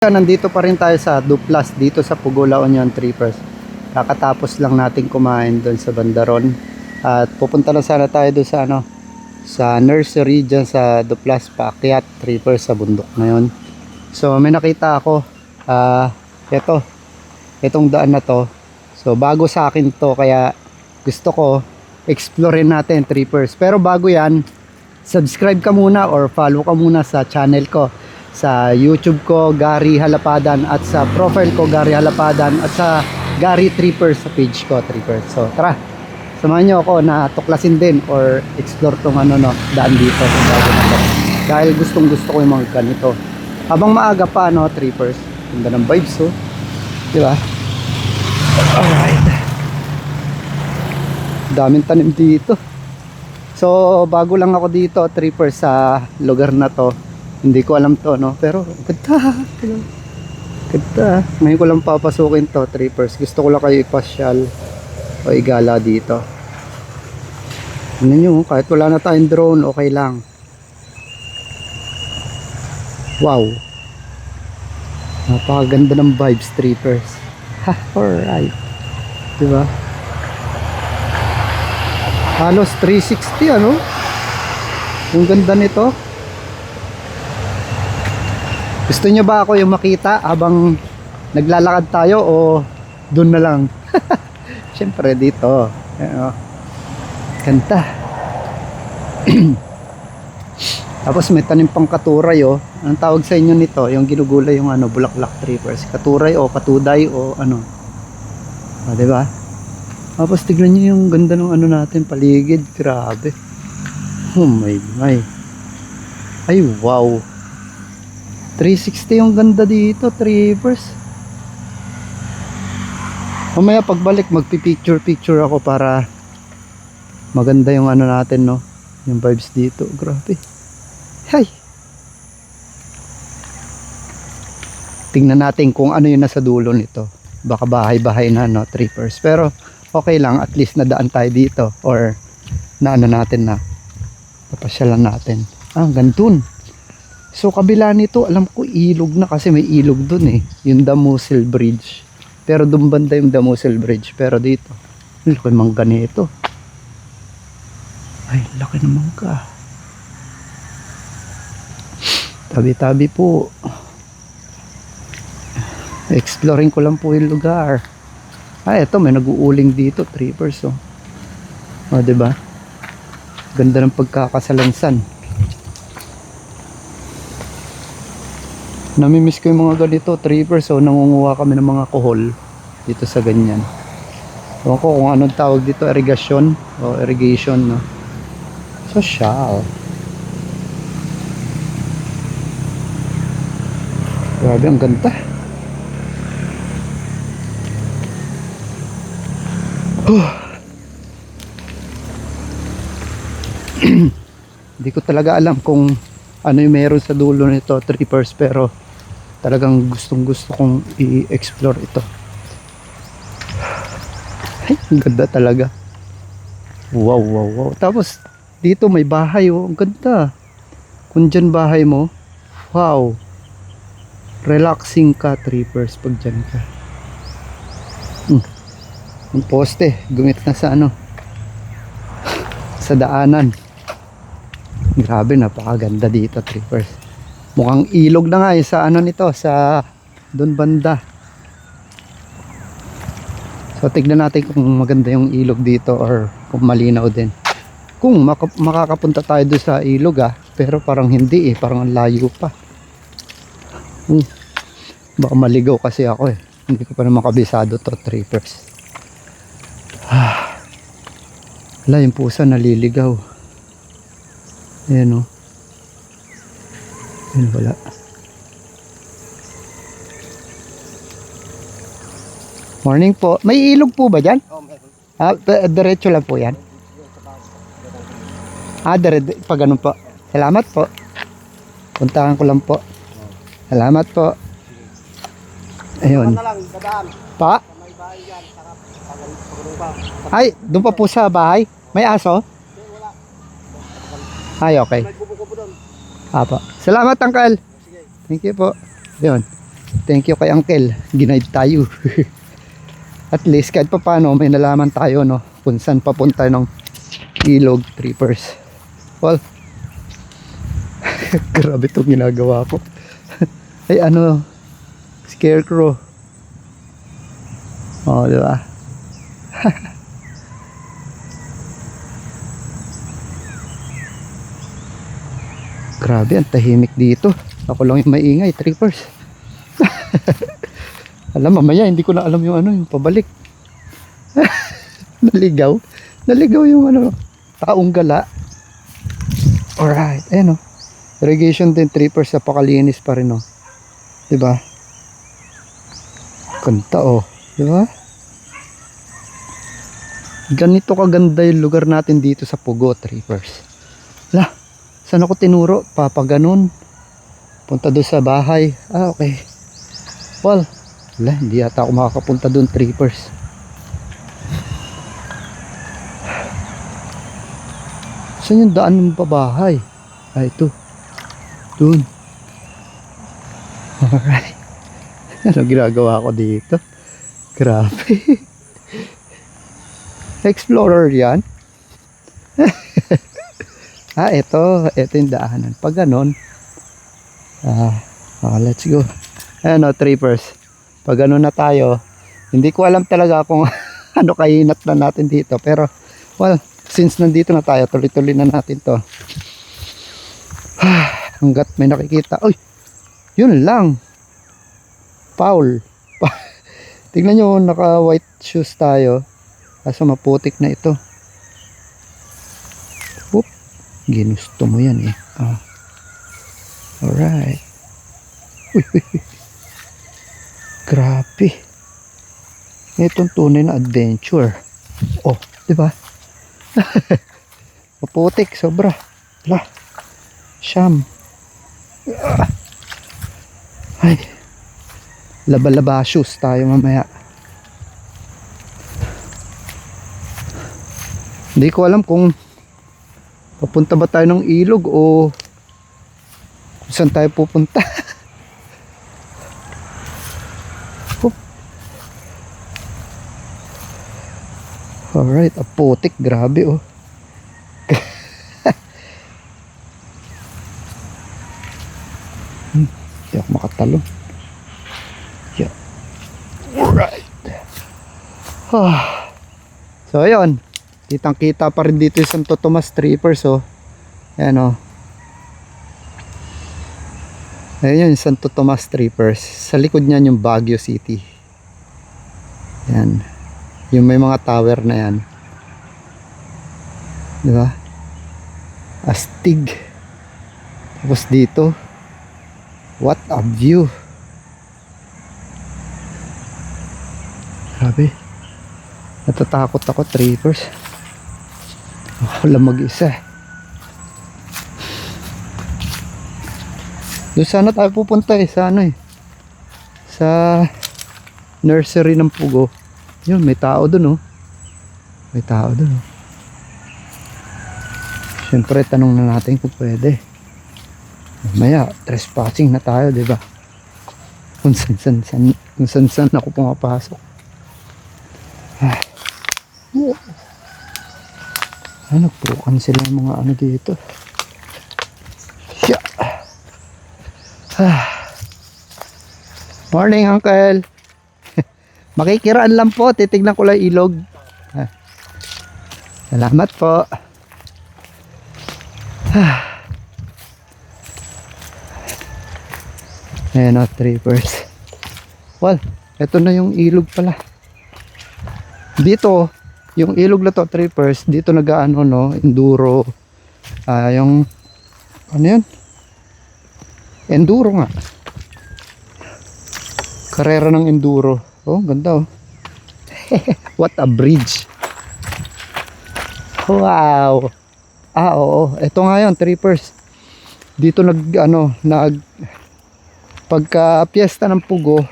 Nandito pa rin tayo sa Duplas dito sa Pugo, La Union Trippers. Kakatapos lang natin kumain doon sa Bandaron at pupunta na sana tayo doon sa sa nursery dyan sa Duplas, paakyat Trippers sa bundok na yun. So may nakita ako itong daan na to. So bago sa akin to, kaya gusto ko explorein natin Trippers. Pero bago yan, subscribe ka muna or follow ka muna sa channel ko. Sa YouTube ko, Gary Halapadan, at sa profile ko, Gary Halapadan, at sa Gary Trippers sa page ko, Trippers. So tara, samahan nyo ako na tuklasin din or explore tong daan dito sa bago na to. Dahil gustong gusto ko yung mga ganito. Habang maaga pa, Trippers. Ganda ng vibes, oh. Diba? Alright. Daming tanim dito. So bago lang ako dito, Trippers, sa lugar na to. Hindi ko alam to, pero ganda. Ganda. Ngayon ko lang papasukin to, Trippers. Gusto ko lang kayo ipasyal o igala dito. Ano nyo, kahit wala na tayong drone, okay lang. Wow. Napakaganda ng vibes, Trippers. Ha, alright. Diba? Halos 360, Yung ganda nito. Gusto nyo ba ako yung makita habang naglalakad tayo o doon na lang? Siyempre dito. Ganda. Tapos may tanim pang katuray, oh. Anong tawag sa inyo nito? Yung ginugulay yung bulaklak, Trippers. Katuray o katuday o diba? Tapos tignan nyo yung ganda ng natin, paligid. Grabe. Oh my. Ay wow. 360 yung ganda dito, Trippers. Mamaya pagbalik magpipicture ako para maganda yung natin, yung vibes dito. Grabe. Hay. Tingnan natin kung ano yung nasa dulo nito. Baka bahay-bahay na, Trippers. Pero okay lang, at least nadaan tayo dito or natin na papasyalan natin. Gandun. So kabila nito, alam ko ilog na kasi may ilog dun yung Damusel Bridge. Pero dun banda yung Damusel Bridge. Pero dito, laki mangga nito. Ay, laki ng mangga. Tabi-tabi po. Exploring ko lang po yung lugar. Ito may nag-uuling dito, Trippers, diba? Ganda ng pagkakasalansan. Namimiss ko yung mga ganito, Trippers. So nangunguha kami ng mga kohol dito sa ganyan. Ewan ko kung anong tawag dito, irrigation o irrigation, So siya, grabe, ang ganda. Hindi ko talaga alam kung ano yung meron sa dulo nito, Trippers, pero talagang gustong gusto kong i-explore ito. Ay, ang ganda talaga. Wow. Tapos dito may bahay, ang ganda. Kung dyan bahay mo, wow, relaxing ka, Trippers, pag dyan ka. Yung poste gumit na sa sa daanan. Grabe, napakaganda dito, Trippers. Mukhang ilog na nga sa nito, sa doon banda. So tignan natin kung maganda yung ilog dito or kung malinaw din. Kung makakapunta tayo doon sa ilog, pero parang hindi, parang ang layo pa. Baka maligaw kasi ako, hindi ko pa naman kabisado to, Trippers. Wala, yung pusa naliligaw. Ayan, Ayan, wala. Morning po. May ilog po ba dyan? Diretso lang po yan. Pag ganun po. Salamat po. Puntahan ko lang po. Salamat po. Ayun. Pa? Ay, doon pa po sa bahay. May aso? Ay, okay. Apa. Salamat, Uncle. Thank you po. Yun. Thank you kay Uncle. Ginaid tayo. At least kahit pa paano may nalaman tayo, no, kung saan papunta ng ilog trippers. Well, grabe itong ginagawa ko. Ay ano, scarecrow. Oh, di ba? Grabe, ang tahimik dito. Ako lang yung maingay, trippers. Alam, mamaya hindi ko na alam yung ano, yung pabalik. Naligaw. Naligaw yung ano, taong gala. Alright, ayan o. Irrigation din, trippers, napakalinis pa rin o. Diba? Kanta o. Diba? Ganito kaganda yung lugar natin dito sa Pugo, trippers. Lah, saan ako tinuro? Papaganon. Punta doon sa bahay. Ah, okay. Well, wala, hindi yata ako makakapunta doon, trippers. Saan yung daan ng babahay? Ah, ito. Doon. Alright. Ano ginagawa ko dito? Grabe. Explorer yan. Ah, ito yung daanan. Pag ganon, let's go. Ayan o, trippers. Pag ganon na tayo, hindi ko alam talaga kung ano kainat na natin dito. Pero, well, since nandito na tayo, tuloy-tuloy na natin to. Hanggat may nakikita. Uy, yun lang. Foul. Tingnan nyo, naka white shoes tayo. Kaso maputik na ito. Oop, ginusto mo yan eh. Alright. Uy, uy, uy. Grabe. Itong tunay na adventure. Oh, diba? Maputik, sobra. Lah. Siyam. Ay. Laba-laba shoes tayo mamaya. Hindi ko alam kung papunta ba tayo ng ilog o kung saan tayo pupunta. Alright, aputik, grabe oh. Hindi ako makatalon. Yeah. Alright. So ayun, kitang kita pa rin dito yung Santo Tomas, trippers oh. Ayan oh. Ayan yung Santo Tomas, trippers. Sa likod niyan yung Baguio City. Ayan. Yung may mga tower na yan. Diba? Astig. Tapos dito, what a view. Grabe. Natatakot ako, trippers. Wala mag-isa. Doon sana tayo pupunta eh. Sa ano eh. Sa nursery ng Pugo. Yun, may tao dun oh. May tao dun oh. Siyempre, tanong na natin kung pwede. Mamaya, trespassing na tayo, diba? Kung san ako pumapasok. Nagpukan sila ng mga ano dito. Morning, Uncle. Makikiraan lang po, titignan ko lang ilog. Salamat po. Ayan o, trippers. Well, eto na yung ilog pala. Dito, yung ilog na to, trippers, dito nag-ano no, enduro. Yung, ano yun? Enduro nga. Karera ng enduro. Oh, ganda oh. What a bridge. Wow. Oo. Ito nga yun, trippers. Dito pagka piyesta ng Pugo,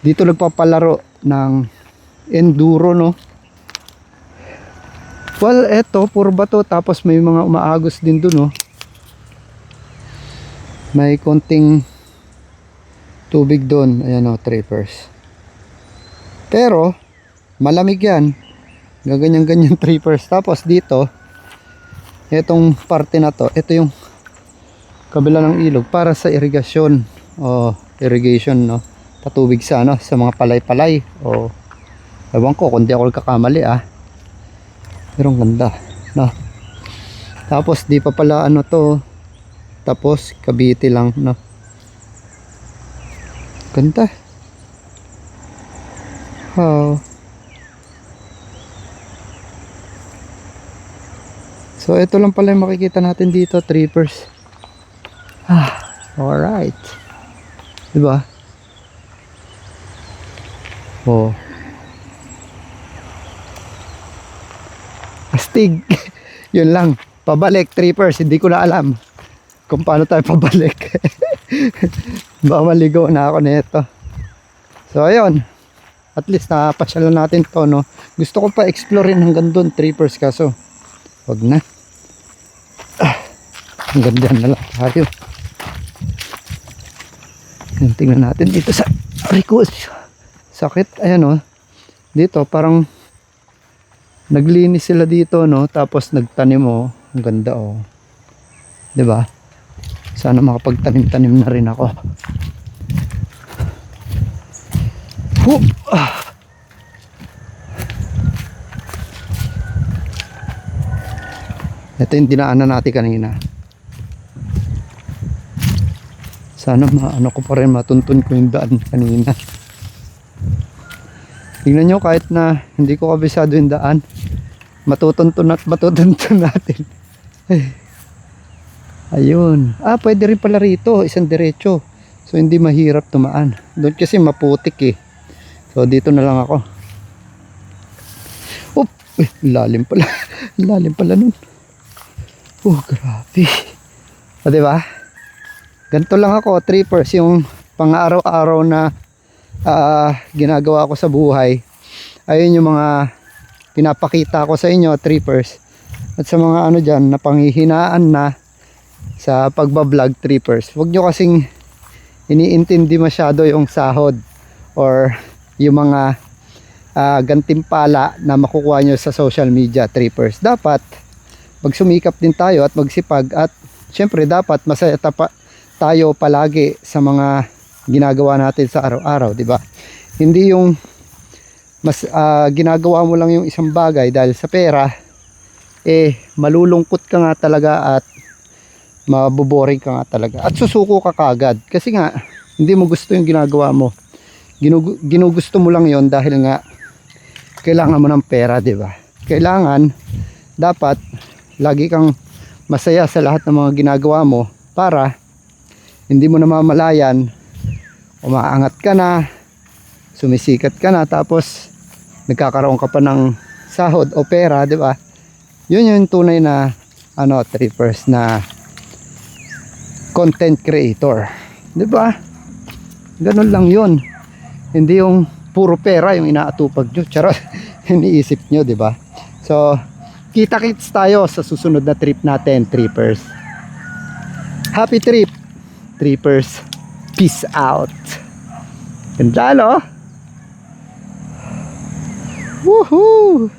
dito nagpapalaro ng enduro, no? Well, eto, puro bato. Tapos may mga umaagos din dun, no? May konting tubig doon. Ayan o, trippers. Pero, malamig yan. Gaganyan-ganyan trippers. Tapos dito, itong parte na to, ito yung kabila ng ilog para sa irigasyon. O, irrigation, no? Patubig sa, ano, sa mga palay-palay. O, ewan ko, kung di ako nagkakamali, Pero ang ganda, no? Tapos, di pa pala, ano to, tapos, Cavite lang, no? Ganda. Wow. So ito lang pala yung makikita natin dito, trippers. Alright. Diba? Oh. Astig. Yun lang. Pabalik, trippers. Hindi ko na alam kung paano tayo pabalik. Baka maligo na ako nito. So ayun. At least napasyal natin to, no? Gusto ko pa explorein hanggang doon, trippers, kaso wag na. Hanggang dyan na lang tayo. Tingnan natin dito sa Ricos. Sakit, ayan, dito parang naglinis sila dito, no? Tapos nagtanim, ang ganda, diba? Sana makapagtanim-tanim na rin ako. Ito yung dinaanan natin kanina. Sana maano ko pa rin, matuntun ko yung daan kanina. Tingnan nyo, kahit na hindi ko kabisado yung daan, matutuntun at matutuntun natin. Ayun. Pwede rin pala rito, isang diretso. So hindi mahirap tumaan. Doon kasi maputik So dito na lang ako. Lalim pala. Lalim pala nun. Grabe. Diba? Ganito lang ako, trippers, yung pang-araw-araw na ginagawa ko sa buhay. Ayun yung mga pinapakita ko sa inyo, trippers. At sa mga ano dyan, na panghihinaan na sa pagbablog, trippers. Huwag nyo kasing iniintindi masyado yung sahod or yung mga gantimpala na makukuha nyo sa social media, trippers. Dapat magsumikap din tayo at magsipag, at syempre dapat masaya tayo palagi sa mga ginagawa natin sa araw-araw, di ba? Hindi yung ginagawa mo lang yung isang bagay dahil sa pera, malulungkot ka nga talaga at maboboring ka nga talaga at susuko ka kagad kasi nga hindi mo gusto yung ginagawa mo. Ginugusto mo lang yon dahil nga kailangan mo ng pera, di ba? Kailangan dapat lagi kang masaya sa lahat ng mga ginagawa mo para hindi mo namamalayan, umaangat ka na, sumisikat ka na, tapos nagkakaroon ka pa ng sahod o pera, di ba? Yun yung tunay na trippers, na content creator, di ba? Ganun lang yun. Hindi yung puro pera yung inaatupag nyo, charot. Iniisip nyo, di ba? So kita-kits tayo sa susunod na trip natin, trippers. Happy trip, trippers. Peace out. Ganda, no? Woohoo!